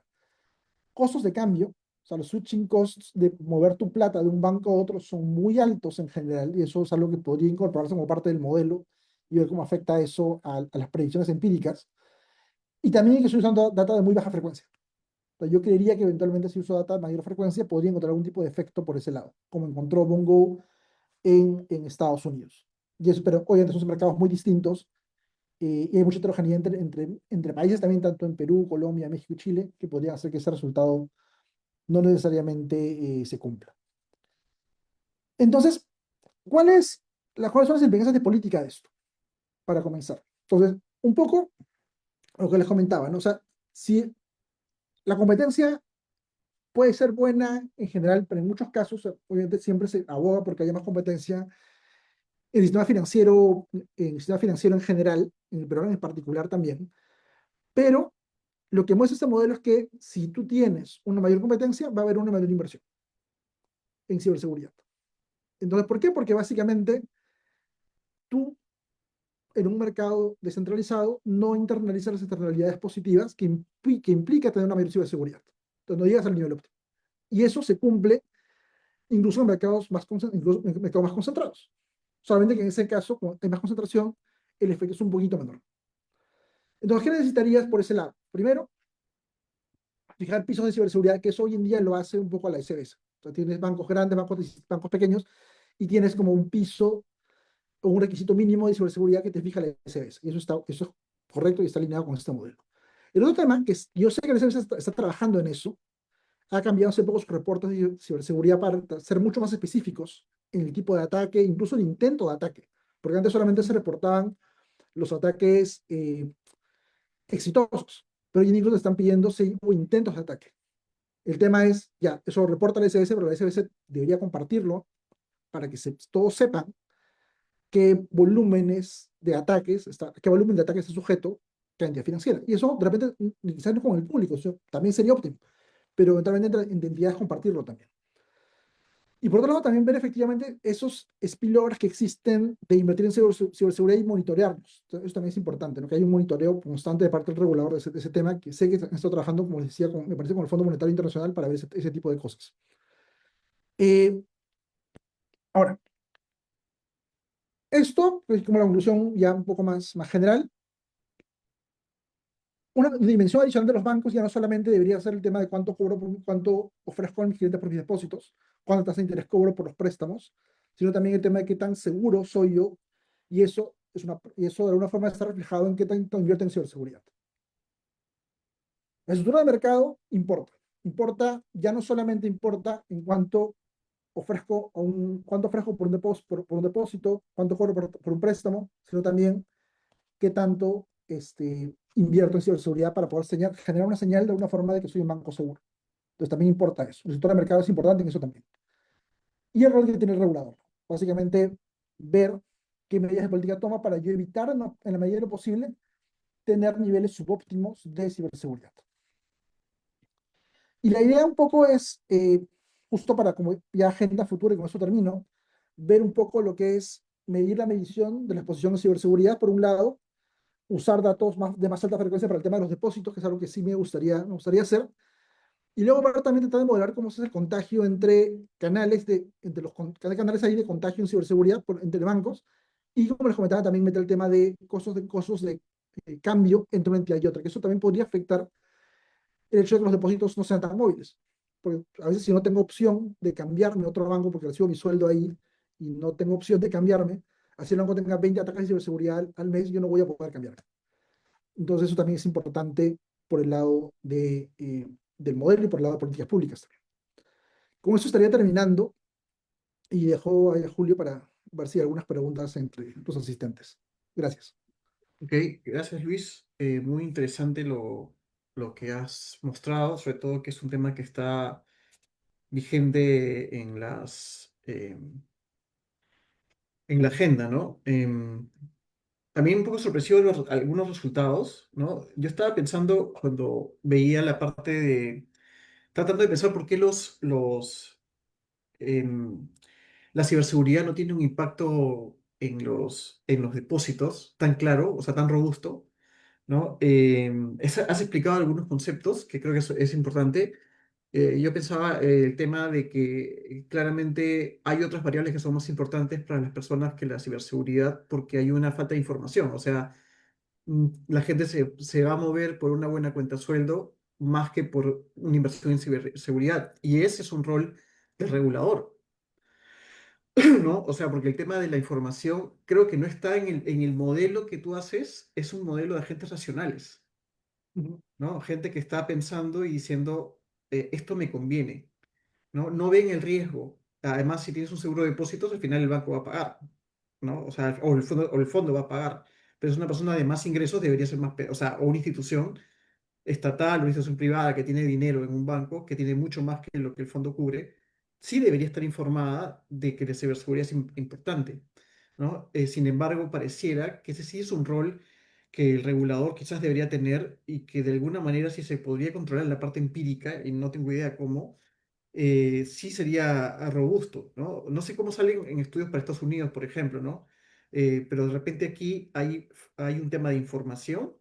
Costos de cambio, o sea, los switching costs de mover tu plata de un banco a otro son muy altos en general y eso es algo que podría incorporarse como parte del modelo y ver cómo afecta eso a las predicciones empíricas. Y también que estoy usando data de muy baja frecuencia. O sea, yo creería que eventualmente si uso data de mayor frecuencia podría encontrar algún tipo de efecto por ese lado, como encontró Bongo en Estados Unidos. Y eso, pero obviamente son mercados muy distintos y hay mucha heterogeneidad entre países también, tanto en Perú, Colombia, México y Chile, que podría hacer que ese resultado no necesariamente se cumpla. Entonces, ¿cuáles son las implicancias de política de esto? Para comenzar. Entonces, un poco lo que les comentaba, ¿no? O sea, si la competencia puede ser buena en general, pero en muchos casos, obviamente, siempre se aboga porque haya más competencia en el sistema financiero en general, en el programa en particular también. Pero lo que muestra este modelo es que si tú tienes una mayor competencia, va a haber una mayor inversión en ciberseguridad. Entonces, ¿por qué? Porque básicamente tú en un mercado descentralizado no internalizas las externalidades positivas que implica tener una mayor ciberseguridad. Entonces no llegas al nivel óptimo. Y eso se cumple incluso en mercados más concentrados. Solamente que en ese caso, como hay más concentración, el efecto es un poquito menor. Entonces, ¿qué necesitarías por ese lado? Primero, fijar pisos de ciberseguridad, que eso hoy en día lo hace un poco a la SBS. O sea, tienes bancos grandes, bancos pequeños, y tienes como un piso o un requisito mínimo de ciberseguridad que te fija la SBS. Y eso es correcto y está alineado con este modelo. El otro tema, yo sé que la SBS está trabajando en eso, ha cambiado hace poco sus reportes de ciberseguridad para ser mucho más específicos en el tipo de ataque, incluso el intento de ataque. Porque antes solamente se reportaban los ataques exitosos, pero hoy incluso te están pidiendo si hubo intentos de ataque. El tema es, ya, eso lo reporta la SBS, pero la SBS debería compartirlo para que todos sepan qué volúmenes de ataques, qué volumen de ataques está sujeto a entidad financiera. Y eso, de repente, quizás no con el público, eso también sería óptimo, pero eventualmente entre entidades compartirlo también. Y por otro lado, también ver efectivamente esos spillovers que existen de invertir en ciberseguridad y monitorearlos. Eso también es importante, ¿no? Que hay un monitoreo constante de parte del regulador de ese tema, que sé que está trabajando, como les decía, me parece, con el Fondo Monetario Internacional para ver ese tipo de cosas. Eh, ahora, esto es como la conclusión ya un poco más general. Una dimensión adicional de los bancos ya no solamente debería ser el tema de cuánto ofrezco a mis clientes por mis depósitos, cuánta tasa de interés cobro por los préstamos, sino también el tema de qué tan seguro soy yo, y eso de alguna forma está reflejado en qué tanto invierto en ciberseguridad. La estructura de mercado ya no solamente importa en cuánto ofrezco por un depósito, cuánto cobro por un préstamo, sino también qué tanto invierto en ciberseguridad para poder generar una señal de una forma de que soy un banco seguro. Entonces también importa eso. El sector de mercado es importante en eso también. Y el rol que tiene el regulador. Básicamente, ver qué medidas de política toma para yo evitar, en la medida de lo posible, tener niveles subóptimos de ciberseguridad. Y la idea un poco es, justo para como ya agenda futura, y con eso termino, ver un poco lo que es medir la medición de la exposición a ciberseguridad, por un lado, usar datos de más alta frecuencia para el tema de los depósitos, que es algo que sí me gustaría hacer, y luego para también tratar de modelar cómo se hace el contagio entre canales, entre los canales ahí de contagio en ciberseguridad entre bancos, y como les comentaba, también meter el tema de costos de cambio entre una entidad y otra, que eso también podría afectar el hecho de que los depósitos no sean tan móviles. Porque a veces si no tengo opción de cambiarme a otro banco porque recibo mi sueldo ahí y no tengo opción de cambiarme, así el banco tenga 20 ataques de ciberseguridad al mes, yo no voy a poder cambiarme. Entonces eso también es importante por el lado del modelo y por el lado de políticas públicas también. Con eso estaría terminando y dejo a Julio para ver si hay algunas preguntas entre los asistentes. Gracias. Ok, gracias Luis. Muy interesante lo que has mostrado, sobre todo que es un tema que está vigente en la agenda, ¿no? También un poco sorpresivo algunos resultados, ¿no? Yo estaba pensando cuando veía la parte tratando de pensar por qué em, la ciberseguridad no tiene un impacto en los depósitos tan claro, o sea, tan robusto, ¿no? Has explicado algunos conceptos que creo que es importante. Yo pensaba el tema de que claramente hay otras variables que son más importantes para las personas que la ciberseguridad porque hay una falta de información. O sea, la gente se va a mover por una buena cuenta sueldo más que por una inversión en ciberseguridad. Y ese es un rol del regulador, ¿no? O sea, porque el tema de la información creo que no está en el modelo que tú haces, es un modelo de agentes racionales, Ujú, ¿no? Gente que está pensando y diciendo, esto me conviene, ¿no? No ven el riesgo. Además, si tienes un seguro de depósitos, al final el banco va a pagar, ¿no? O sea, o el fondo va a pagar. Pero es una persona de más ingresos, debería ser más, o sea, o una institución estatal o una institución privada que tiene dinero en un banco, que tiene mucho más que lo que el fondo cubre, sí debería estar informada de que la ciberseguridad es importante, ¿no? Sin embargo, pareciera que ese sí es un rol que el regulador quizás debería tener y que de alguna manera sí se podría controlar en la parte empírica, y no tengo idea cómo, sí sería robusto, ¿no? No sé cómo salen en estudios para Estados Unidos, por ejemplo, ¿no? Pero de repente aquí hay un tema de información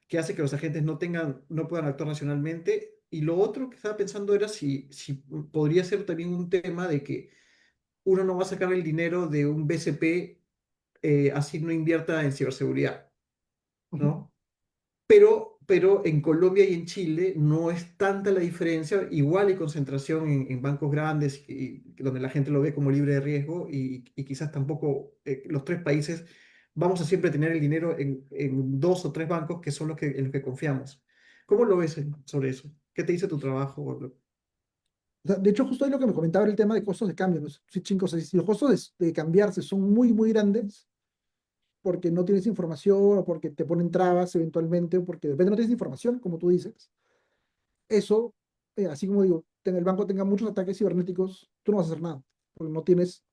que hace que los agentes no puedan actuar nacionalmente. Y lo otro que estaba pensando era si podría ser también un tema de que uno no va a sacar el dinero de un BCP, así no invierta en ciberseguridad, ujú, ¿no? Pero en Colombia y en Chile no es tanta la diferencia. Igual hay concentración en bancos grandes donde la gente lo ve como libre de riesgo y quizás tampoco los tres países vamos a siempre tener el dinero en dos o tres bancos que son en los que confiamos. ¿Cómo lo ves sobre eso? ¿Qué te dice tu trabajo? O sea, de hecho, justo ahí lo que me comentaba era el tema de costos de cambio, ¿no? Si, chicos, si los costos de cambiarse son muy, muy grandes, porque no tienes información o porque te ponen trabas eventualmente, o porque de repente no tienes información, como tú dices, eso, así como digo, el banco tenga muchos ataques cibernéticos, tú no vas a hacer nada, porque no tienes...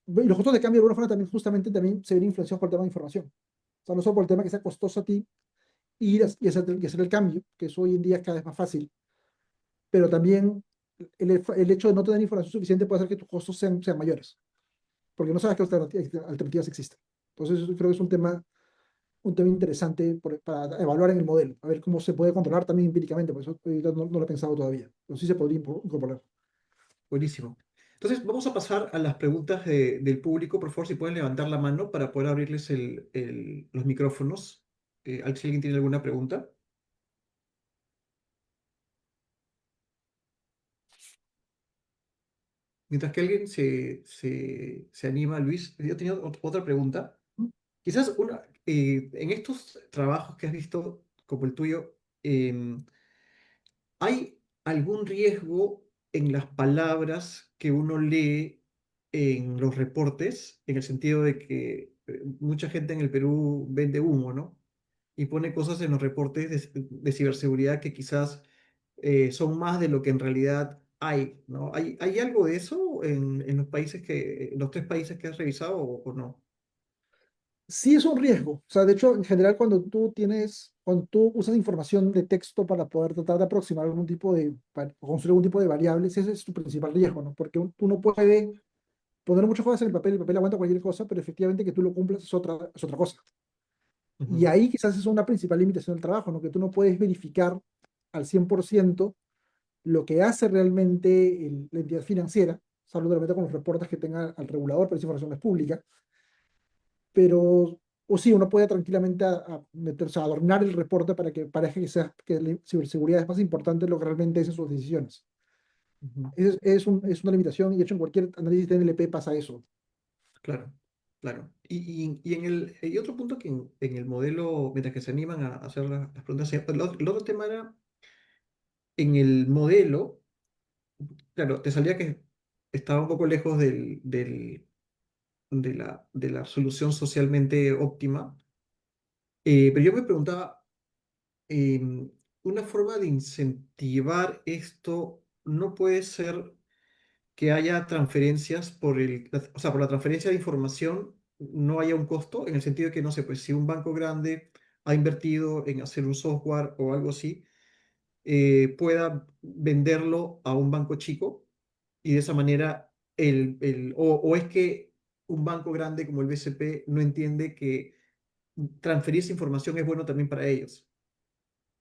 Y los costos de cambio de alguna forma también justamente también se ven influenciados por el tema de información. O sea, no solo por el tema que sea costoso a ti ir y hacer el cambio, que eso hoy en día es cada vez más fácil, pero también el hecho de no tener información suficiente puede hacer que tus costos sean mayores, porque no sabes qué alternativas existen. Entonces, yo creo que es un tema interesante para evaluar en el modelo, a ver cómo se puede controlar también empíricamente, por eso ahorita no lo he pensado todavía, pero sí se podría incorporar. Buenísimo. Entonces, vamos a pasar a las preguntas del público. Por favor, si pueden levantar la mano para poder abrirles los micrófonos. Si alguien tiene alguna pregunta. Mientras que alguien se anima, Luis, yo tenía otra pregunta. Quizás en estos trabajos que has visto, como el tuyo, ¿hay algún riesgo en las palabras que uno lee en los reportes? En el sentido de que mucha gente en el Perú vende humo, ¿no? Y pone cosas en los reportes de ciberseguridad que quizás son más de lo que en realidad hay, ¿no? ¿Hay algo de eso en los tres países que has revisado o no? Sí es un riesgo, o sea, de hecho, en general, cuando tú usas información de texto para poder tratar de aproximar o construir algún tipo de variables, ese es tu principal riesgo, ¿no? Porque tú no puedes poner muchas cosas en el papel aguanta cualquier cosa, pero efectivamente que tú lo cumplas es otra cosa. Y Ujú, ahí quizás es una principal limitación del trabajo, ¿no? Que tú no puedes verificar al 100% lo que hace realmente la entidad financiera, salvo realmente con los reportes que tenga al regulador, pero esa información no es pública, pero, o sí, uno puede tranquilamente meterse a adornar el reporte para que parezca que la ciberseguridad es más importante de lo que realmente es en sus decisiones. ujú. Es una limitación y de hecho en cualquier análisis de NLP pasa eso. Claro, claro. Y otro punto que en el modelo, mientras que se animan a hacer las preguntas, el otro tema era, en el modelo, claro, te salía que estaba un poco lejos de la solución socialmente óptima, pero yo me preguntaba, una forma de incentivar esto no puede ser que haya transferencias o sea, por la transferencia de información no haya un costo, en el sentido de que, no sé, pues si un banco grande ha invertido en hacer un software o algo así, pueda venderlo a un banco chico y de esa manera, o es que un banco grande como el BCP no entiende que transferir esa información es bueno también para ellos.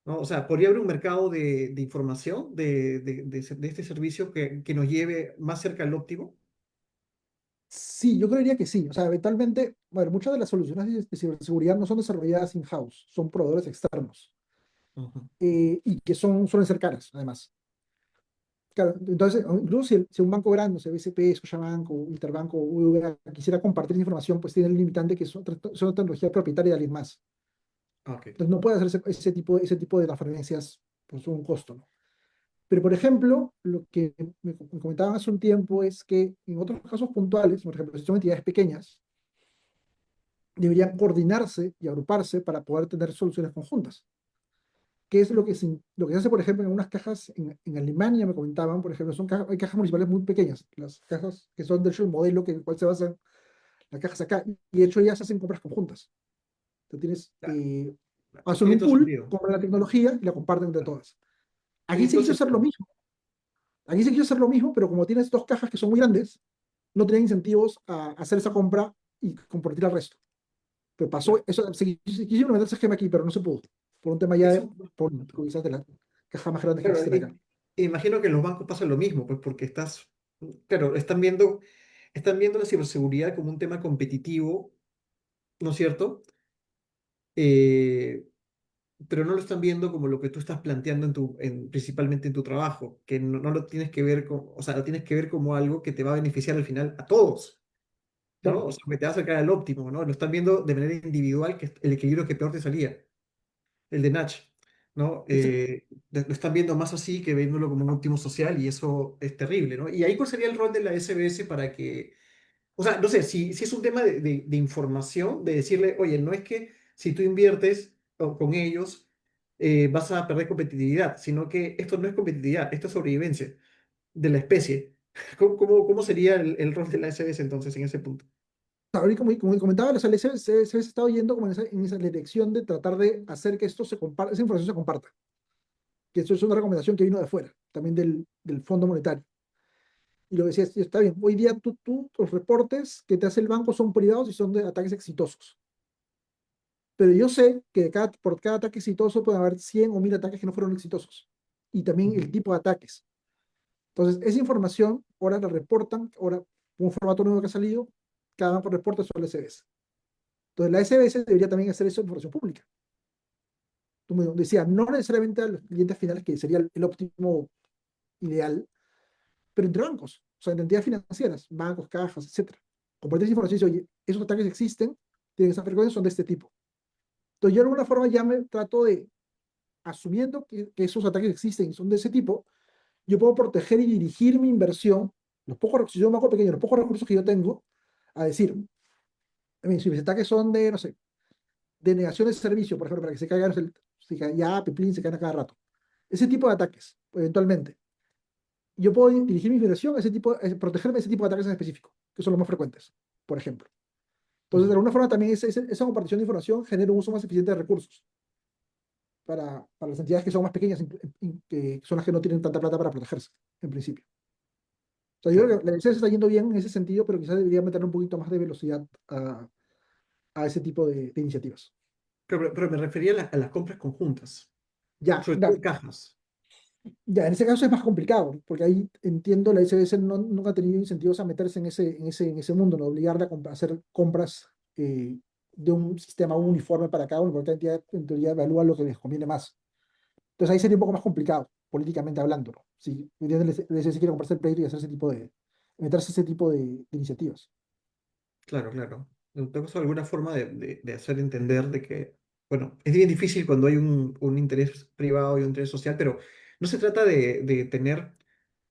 ¿No? O sea, podría haber un mercado de información de este servicio que nos lleve más cerca al óptimo. Sí, yo creería que sí. O sea, eventualmente, bueno, muchas de las soluciones de ciberseguridad no son desarrolladas in-house, son proveedores externos Ujú. y que suelen ser caras, además. Claro, entonces, incluso si un banco grande, o sea, BCP, Scotiabank, o Interbanco, o BBVA, quisiera compartir información, pues tiene el limitante que es una tecnología propietaria de alguien más. Ah, ok. Entonces, no puede hacer ese tipo de transferencias por un costo, ¿no? Pero, por ejemplo, lo que me comentaban hace un tiempo es que en otros casos puntuales, por ejemplo, si son entidades pequeñas, deberían coordinarse y agruparse para poder tener soluciones conjuntas. ¿Qué es lo que se hace, por ejemplo, en unas cajas en Alemania, me comentaban, por ejemplo, hay cajas municipales muy pequeñas, las cajas que son de hecho el modelo en el cual se basan las cajas acá, y de hecho ya se hacen compras conjuntas. Tú tienes, Claro, claro. hacen Tiene un todo pool, sentido. compran la tecnología y la comparten entre Claro. todas. Aquí Tiene se todo quiso hacer lo sentido. mismo. Aquí se quiso hacer lo mismo, pero como tienes dos cajas que son muy grandes, no tienen incentivos a hacer esa compra y compartir al resto. Pero pasó, Claro. eso, se quiso implementar ese esquema aquí, pero no se pudo, por un tema ya Es de un buen político, punto. quizás de la caja más grande que Claro, existen acá. imagino que en los bancos pasa lo mismo, pues porque claro, están viendo la ciberseguridad como un tema competitivo, ¿no es cierto? Eh, pero no lo están viendo como lo que tú estás planteando principalmente en tu trabajo, que no lo tienes que ver o sea, lo tienes que ver como algo que te va a beneficiar al final a todos, ¿no? Claro, O sea, que te va a acercar al óptimo, ¿no? Lo están viendo de manera individual, que es el equilibrio que peor te salía, el de Nach, ¿no? ese- Lo están viendo más así que viéndolo como un óptimo social y eso es terrible, ¿no? Y ahí cuál sería el rol de la SBS para que, o sea, no sé, si es un tema de información, de decirle, oye, no es que si tú inviertes con ellos vas a perder competitividad, sino que esto no es competitividad, esto es sobrevivencia de la especie. ¿Cómo sería el rol de la SBS entonces en ese punto? ahorita como comentaba, o sea, se ha estado yendo como en esa dirección de tratar de hacer que esto se comparta, esa información se comparta. Que eso es una recomendación que vino de afuera, también del Fondo Monetario. Y lo decía, sí, está bien, hoy día los reportes que te hace el banco son privados y son de ataques exitosos. Pero yo sé que por cada ataque exitoso puede haber 100 o 1000 ataques que no fueron exitosos. Y también el Ujú, tipo de ataques. Entonces, esa información ahora la reportan, ahora un formato nuevo que ha salido, cada banco reporta su SBS. Entonces, la SBS debería también hacer eso de información pública. Tú me decías, no necesariamente a los clientes finales, que sería el óptimo ideal, pero entre bancos, o sea, entre entidades financieras, bancos, cajas, etcétera. Compartir esa información y dice, oye, esos ataques existen, tienen esas frecuencias, son de este tipo. Entonces, yo de alguna forma ya me trato de, asumiendo que esos ataques existen y son de ese tipo, yo puedo proteger y dirigir mi inversión, si yo me hago pequeño, los pocos recursos que yo tengo, a decir, si mis ataques son de, no sé, de negación de servicio, por ejemplo, para que se caigan, ya, Peplín, se caen a cada rato. Ese tipo de ataques, eventualmente. Yo puedo dirigir mi inversión a protegerme de ese tipo de ataques en específico, que son los más frecuentes, por ejemplo. Entonces, de ujú. alguna forma, también esa compartición de información genera un uso más eficiente de recursos para las entidades que son más pequeñas, que son las que no tienen tanta plata para protegerse, en principio. O sea, yo creo claro. que la liceo se está yendo bien en ese sentido, pero quizás debería meter un poquito más de velocidad a ese tipo de iniciativas. Pero me refería a las compras conjuntas, Ya, sobre todo ya, en cajas. ya, en ese caso es más complicado, porque ahí entiendo la SBC nunca ha tenido incentivos a meterse en ese mundo, no obligarla a hacer compras de un sistema uniforme para cada uno, porque cada entidad en teoría evalúa lo que les conviene más. Entonces ahí sería un poco más complicado, políticamente hablando, ¿no? Si la SBC quiere comprarse el pleito y hacer meterse ese tipo de iniciativas. Claro, claro. Tenemos alguna forma de hacer entender de que, bueno, es bien difícil cuando hay un interés privado y un interés social, pero no se trata de tener,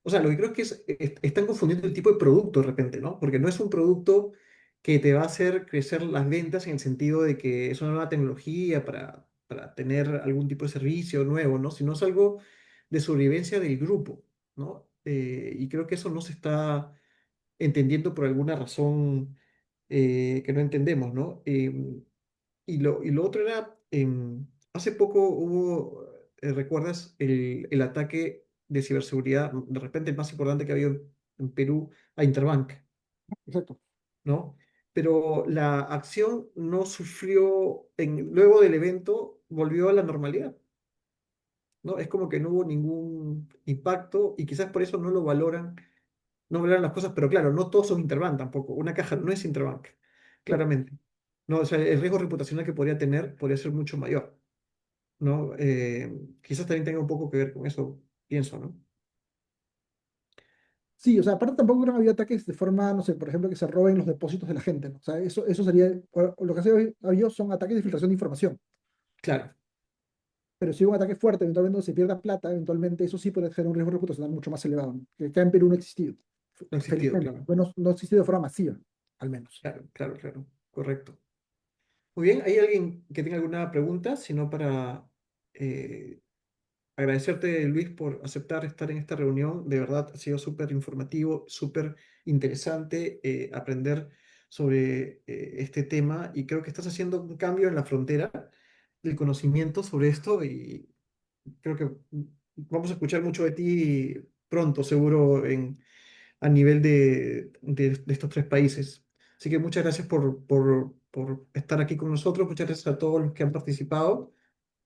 o sea, lo que creo es que están confundiendo el tipo de producto de repente, ¿no? Porque no es un producto que te va a hacer crecer las ventas en el sentido de que es una nueva tecnología para tener algún tipo de servicio nuevo, ¿no? Sino es algo de sobrevivencia del grupo, ¿no? Y creo que eso no se está entendiendo por alguna razón que no entendemos, ¿no? Y lo otro era, hace poco hubo, ¿recuerdas el ataque de ciberseguridad, de repente el más importante que había en Perú, a Interbank, Exacto. ¿no? Pero la acción no sufrió, luego del evento, volvió a la normalidad, ¿no? Es como que no hubo ningún impacto y quizás por eso no valoran las cosas, pero claro, no todos son Interbank tampoco. Una caja no es Interbank, Claro. claramente. No, o sea, el riesgo reputacional que podría tener podría ser mucho mayor, ¿no? Quizás también tenga un poco que ver con eso, pienso, ¿no? Sí, o sea, aparte tampoco creo que había ataques de forma, no sé, por ejemplo, que se roben los depósitos de la gente, ¿no? O sea, eso sería, o lo que ha habido son ataques de filtración de información. Claro, Pero si hubo un ataque fuerte, eventualmente donde se pierda plata, eventualmente eso sí puede ser un riesgo reputacional mucho más elevado, ¿no? Que acá en Perú no ha existido, no ha existido, felizmente. claro. Bueno, no ha existido de forma masiva, al menos. Claro, claro, claro. Correcto. Muy bien, ¿hay alguien que tenga alguna pregunta? Si no, para eh, agradecerte, Luis, por aceptar estar en esta reunión. De verdad, ha sido súper informativo, súper interesante aprender sobre este tema y creo que estás haciendo un cambio en la frontera del conocimiento sobre esto y creo que vamos a escuchar mucho de ti pronto, seguro, a nivel de estos tres países. Así que muchas gracias por estar aquí con nosotros, muchas gracias a todos los que han participado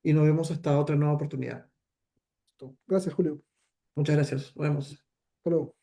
y nos vemos hasta otra nueva oportunidad. Gracias, Julio. Muchas gracias. Nos vemos. Hasta luego.